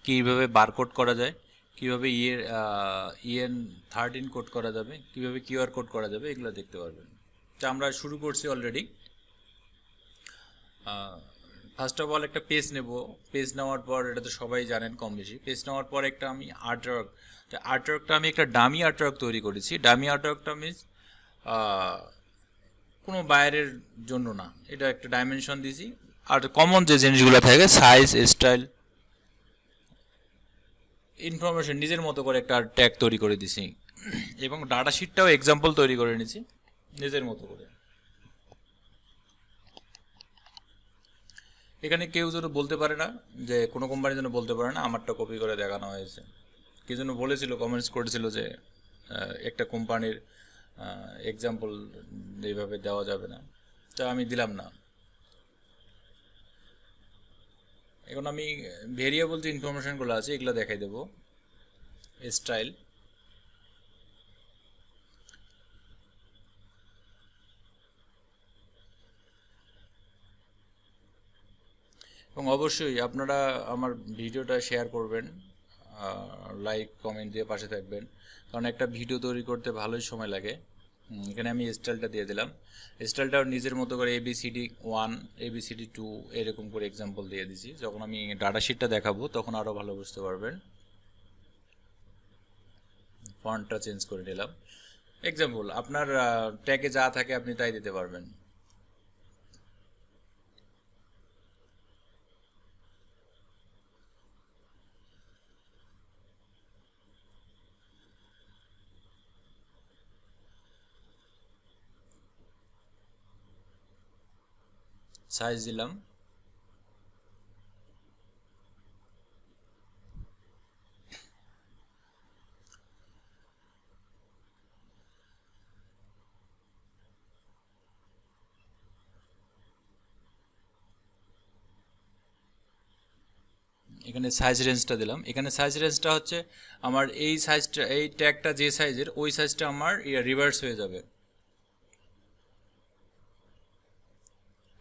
কীভাবে বারকোড করা যায়, কীভাবে EN13 কোড করা যাবে, কীভাবে QR কোড করা যাবে, এগুলো দেখতে পারবেন। তো আমরা শুরু করছি অলরেডি। ফার্স্ট অফ অল একটা পেজ নেব। পেজ নেওয়ার পর, এটা তো সবাই জানেন কম বেশি, পেজ নেওয়ার পর একটা আমি আর্টওয়ার্কটা আমি একটা ডামি আর্টওয়ার্ক তৈরি করেছি। ডামি আর্টওয়ার্কটা মিনস কোনো বাইরের জন্য না, এটা একটা ডাইমেনশন দিয়েছি। আর কমন যে জিনিসগুলো থাকে, সাইজ, স্টাইল, ইনফরমেশন, নিজের মতো করে একটা ট্যাগ তৈরি করে দিছি। এবং ডাটা শিটটাও এক্সাম্পল তৈরি করে নিয়েছি নিজের মতো করে। এখানে কেউ যেন বলতে পারে না, যে কোনো কোম্পানি যেন বলতে পারে না আমারটা কপি করে দেখানো হয়েছে। কেউ যেন বলেছিল, কমেন্টস করেছিল যে একটা কোম্পানির এক্সাম্পল এইভাবে দেওয়া যাবে না, তা আমি দিলাম না। এখন আমি ভেরিয়েবল যে ইনফরমেশনগুলো আছে এগুলো দেখাই দেবো। স্টাইল, এবং অবশ্যই আপনারা আমার ভিডিওটা শেয়ার করবেন, লাইক কমেন্ট দিয়ে পাশে থাকবেন, কারণ একটা ভিডিও তৈরি করতে ভালোই সময় লাগে। এখানে আমি স্টাইলটা দিয়ে দিলাম। স্টাইলটাও নিজের মতো করে ABCD1, ABCD2 এরকম করে এক্সাম্পল দিয়ে দিছি। যখন আমি ডাটা শিটটা দেখাবো তখন আরও ভালো বুঝতে পারবেন। ফন্টটা চেঞ্জ করে নিলাম। এক্সাম্পল, আপনার ট্যাগে যা থাকে আপনি তাই দিতে পারবেন। সাইজ দিলাম। এখানে সাইজ রেঞ্জটা দিলাম। এখানে সাইজ রেঞ্জটা হচ্ছে আমার এই সাইজটা, এই ট্যাগটা যে সাইজের, ওই সাইজটা আমার রিভার্স হয়ে যাবে।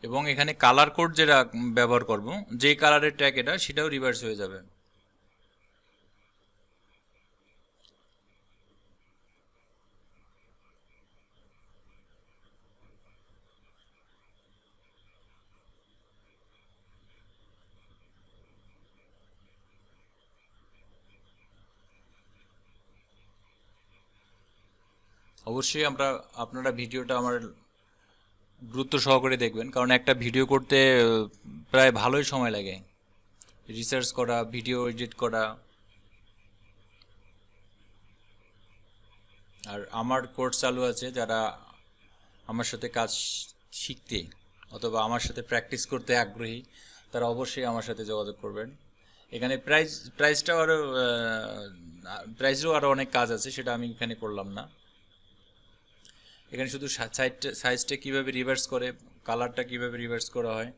এবং এখানে কালার কোড যেটা ব্যবহার করব, যেই কালারের ট্যাগ এটা, সেটাও রিভার্স হয়ে যাবে। অবশ্যই আপনারা ভিডিওটা আমার গুরুত্ব সহকারে দেখবেন, কারণ একটা ভিডিও করতে প্রায় ভালোই সময় লাগে। রিসার্চ করা, ভিডিও এডিট করা। আর আমার কোর্স চালু আছে, যারা আমার সাথে কাজ শিখতে অথবা আমার সাথে প্র্যাকটিস করতে আগ্রহী, তারা অবশ্যই আমার সাথে যোগাযোগ করবেন। এখানে প্রাইসেও আরও অনেক কাজ আছে, সেটা আমি এখানে করলাম না। এখানে শুধু সাইজটা কীভাবে রিভার্স করে, কালারটা কীভাবে রিভার্স করা হয়,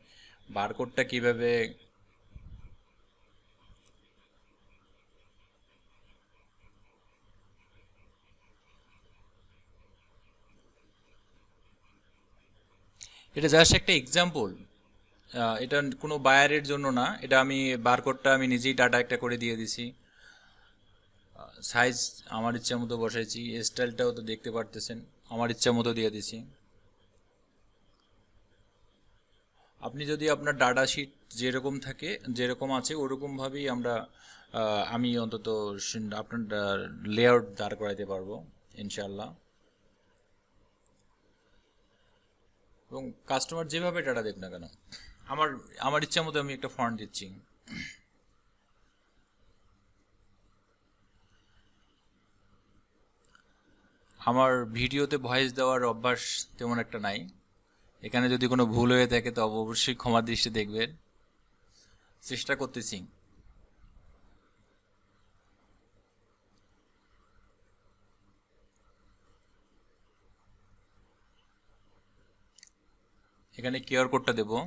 বারকোডটা কীভাবে, এটা জাস্ট একটা এক্সাম্পল। এটা কোনো বায়ারের জন্য না, এটা আমি বারকোডটা আমি নিজেই ডাটা একটা করে দিয়ে দিছি। সাইজ আমার ইচ্ছা মতো বসাইছি, স্টাইলটাও তো দেখতে পারতেছেন আমার ইচ্ছা মতো দিয়ে দিছি। আপনি যদি আপনার ডাটা শিট যেরকম থাকে, যেরকম আছে, ওরকমভাবেই আমি অন্তত আপনার লেআউট দাঁড় করাইতে পারবো ইনশাল্লাহ। এবং কাস্টমার যেভাবে ডাটা দেখ না কেন, আমার আমার ইচ্ছা মতো আমি একটা ফন্ট দিচ্ছি। আমার ভিডিওতে ভয়েস দেওয়ার অভ্যাস তেমন একটা নাই। এখানে যদি কোনো ভুল হয়ে থাকে তো অবশ্যই ক্ষমার দৃষ্টি দেখবেন, চেষ্টা করতেছি। এখানে কিউআর কোডটা দেবো।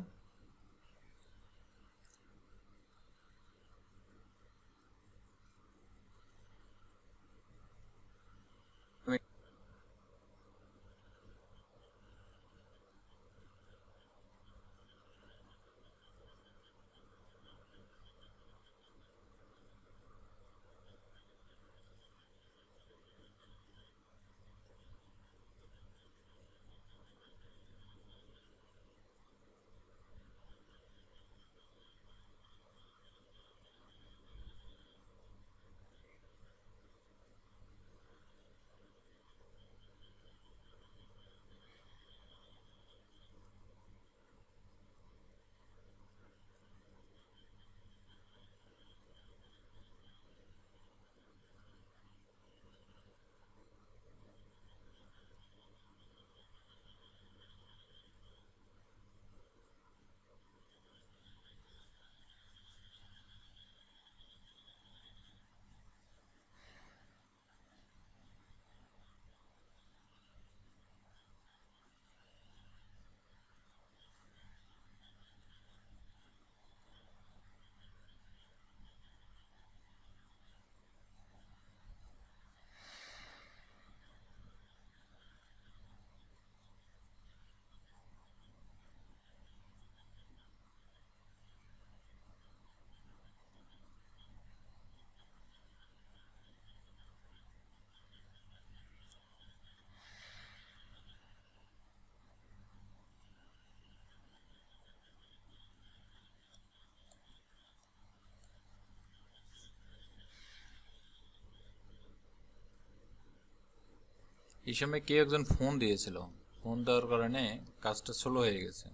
এই সময় কেউ একজন ফোন দিয়েছিল, ফোন দেওয়ার কারণে কাজটা স্লো হয়ে গেছে।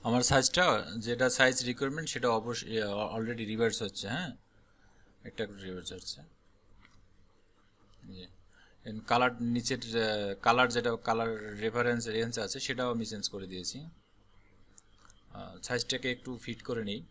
আমার সাইজটা, যেটা সাইজ রিকোয়ারমেন্ট সেটা অবশ্যই অলরেডি রিভার্স হচ্ছে। হ্যাঁ, একটা রিভার্স হচ্ছে। কালার নিচের কালার, যেটা কালার রেফারেন্স রেঞ্জ আছে সেটাও আমি চেঞ্জ করে দিয়েছি। সাইজটাকে একটু ফিট করে নিই।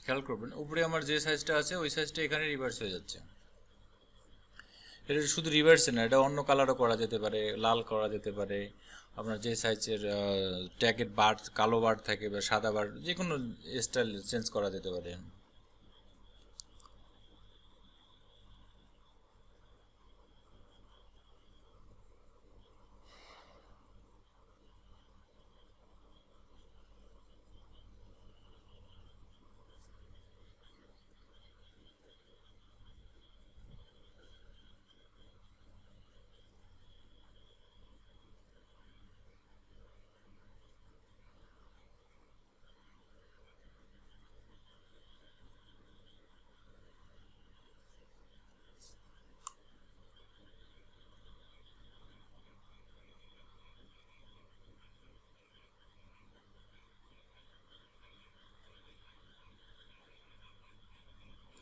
খেয়াল করবেন উপরে আমার যে সাইজটা আছে ওই সাইজটা এখানে রিভার্স হয়ে যাচ্ছে। এটা শুধু রিভার্সে না, এটা অন্য কালারও করা যেতে পারে, লাল করা যেতে পারে। আপনার যে সাইজের ট্যাগের বার, কালো বার থাকে বা সাদা বার, যে কোনো স্টাইল চেঞ্জ করা যেতে পারে।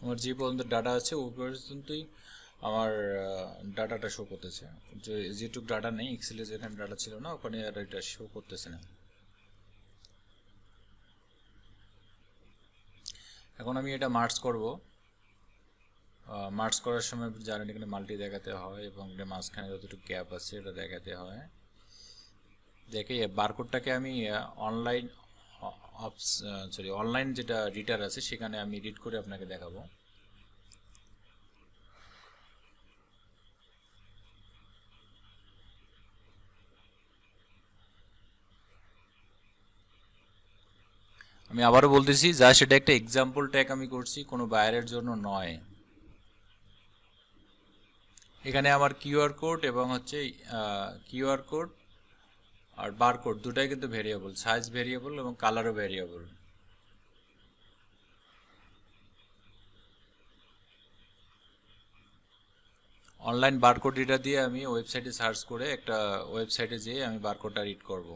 আমার যে পর্যন্ত ডাটা আছে ওই পর্যন্তই আমার ডাটাটা শো করতেছে। যেটুকু ডাটা নেই এক্সেলে, যেখানে ডাটা ছিল না ওখানে আর এটা শো করতেছে না। এখন আমি এটা মার্জ করব। মার্জ করার সময় জানেন এখানে মাল্টি দেখাতে হয় এবং মাঝখানে যতটুকু গ্যাপ আছে এটা দেখাতে হয়। দেখে বারকোডটাকে আমি অনলাইন অনলাইন যেটা রিডার আছে সেখানে আমি রিড করে আপনাকে দেখাবো। আমি আবারও বলতেছি, যা সেটা একটা এক্সাম্পল ট্যাগ আমি করছি, কোনো বায়ারের জন্য নয়। এখানে আমার কিউআর কোড এবং হচ্ছে কিউআর কোড আর বারকোড দুটাই কিন্তু ভেরিয়েবল, সাইজ ভেরিয়েবল এবং কালারও ভেরিয়েবল। অনলাইন বারকোড রিডার দিয়ে আমি ওয়েবসাইটে সার্চ করে একটা ওয়েবসাইটে যেয়ে আমি বারকোডটা রিড করব।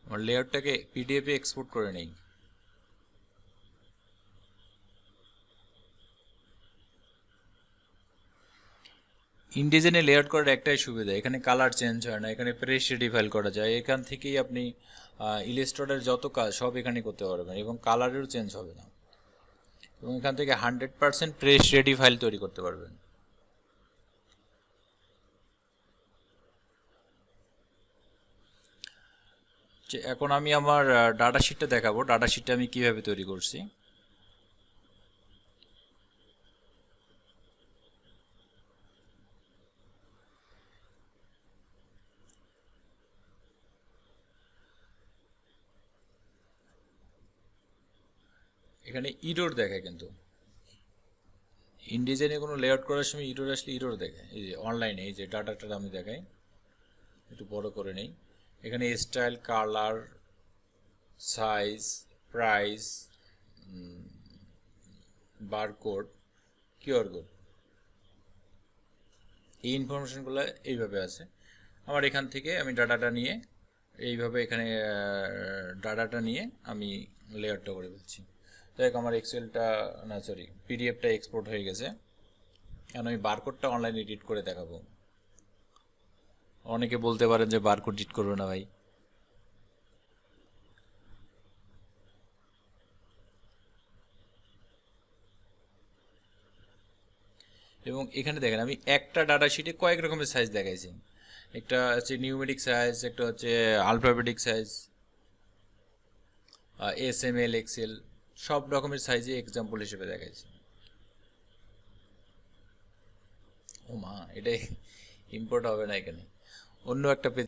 আমার লেয়ারটাকে পিডিএফে এক্সপোর্ট করে নেই। ইনডিজাইনে লেআউট করার একটাই সুবিধা, এখানে কালার চেঞ্জ হয় না, এখানে প্রেস রেডি ফাইল করা যায়, এখান থেকেই আপনি ইলাস্ট্রেটরের যত কাজ সব এখানে করতে পারবেন এবং কালারেরও চেঞ্জ হবে না, এবং এখান থেকে 100% প্রেস রেডি ফাইল তৈরি করতে পারবেন। এখন আমি আমার ডাটা শিটটা দেখাবো, ডাটা শিটটা আমি কিভাবে তৈরি করছি। এখানে ইরর দেখায়, কিন্তু ইনডিজাইনে কোনো লেআউট করার সময় ইরর আসলে ইরর দেখায়। এই যে অনলাইনে এই যে ডাটাটা আমি দেখাই, একটু বড় করে নেই। এখানে style, colour, size, price, barcode, QR code, এই ইনফরমেশনগুলো এইভাবে আছে। আমার এখান থেকে আমি ডাটাটা নিয়ে এইভাবে এখানে ডাটাটা নিয়ে আমি লেয়ারটা করে ফেলছি। দেখ আমার এক্সেলটা না সরি পিডিএফটা এক্সপোর্ট হয়ে গেছে। এখন আমি বারকোডটা অনলাইনে এডিট করে দেখাবো। অনেকে বলতে পারেন যে বারকোড এডিট করবো না ভাই, এবং এখানে দেখেন আমি একটা ডাটা শিটে কয়েক রকমের সাইজ দেখাইছি। একটা হচ্ছে নিউমেরিক সাইজ, একটা হচ্ছে আলফাবেটিক সাইজ, এসএমএল, এক্সেল, সব রকমের সাইজে এক্সাম্পল হিসেবে দেখাইছি। ও মা, এটাই ইম্পোর্ট হবে না এখানে, অন্য একটা পেজ।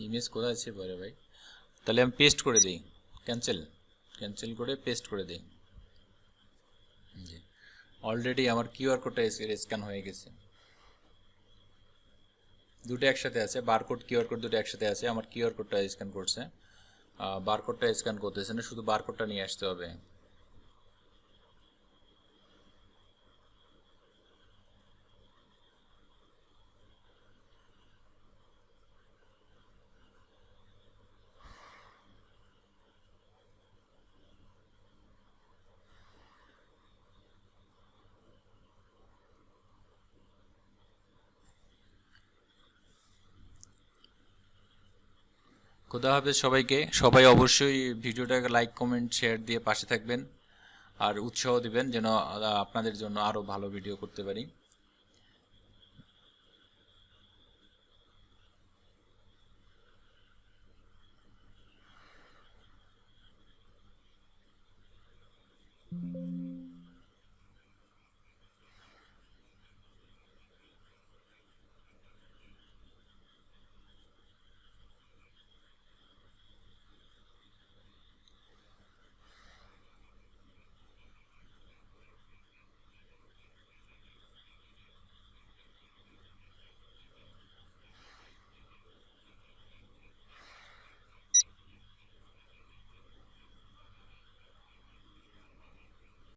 ইমেজ কোথায় আছে বলে ভাই, তাহলে আমি পেস্ট করে দিই, ক্যান্সেল করে পেস্ট করে দিই। জি, অলরেডি আমার কিউআর কোডটা স্ক্যান হয়ে গেছে, দুটো একসাথে আছে, বারকোড কিউআর কোড দুটো একসাথে আছে। আমার কিউআর কোডটা স্ক্যান করছে, বারকোডটা স্ক্যান করতেছে না, শুধু বারকোডটা নিয়ে আসতে হবে। খোদা হাফেজ সবাইকে। সবাই অবশ্যই ভিডিওটাকে লাইক, কমেন্ট, শেয়ার দিয়ে পাশে থাকবেন আর উৎসাহ দিবেন যেন আপনাদের জন্য আরও ভালো ভিডিও করতে পারি।